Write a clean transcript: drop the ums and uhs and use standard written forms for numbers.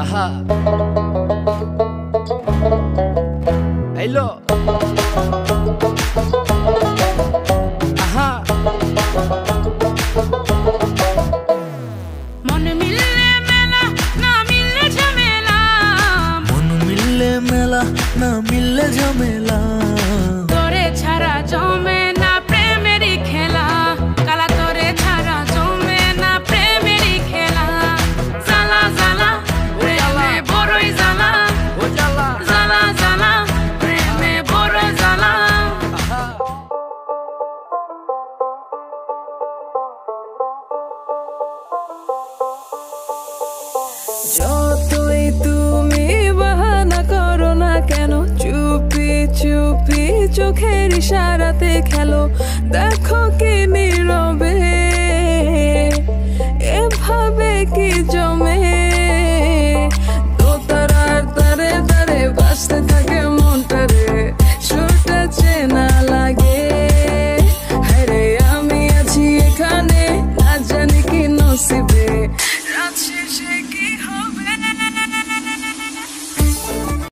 Aha. Hello. Aha. मन मिलने मेला ना मिलने झमेला, मन मिलले मेला ना मिलले झमेला, तोरे छाड़ा जमे ना प्रेमेरी खेला, काला तोरे छाड़ा जमे ना प्रेमेरी खेला, জ্বালা জ্বালা প্রেমে বড়ই জ্বালা, ও জ্বালা জ্বালা জ্বালা প্রেমে বড় জ্বালা। যতই তুমি বাহানা করো না কেন, চুপি চুপি চোখের ইশারাতে খেলো, দেখো কি নীরবে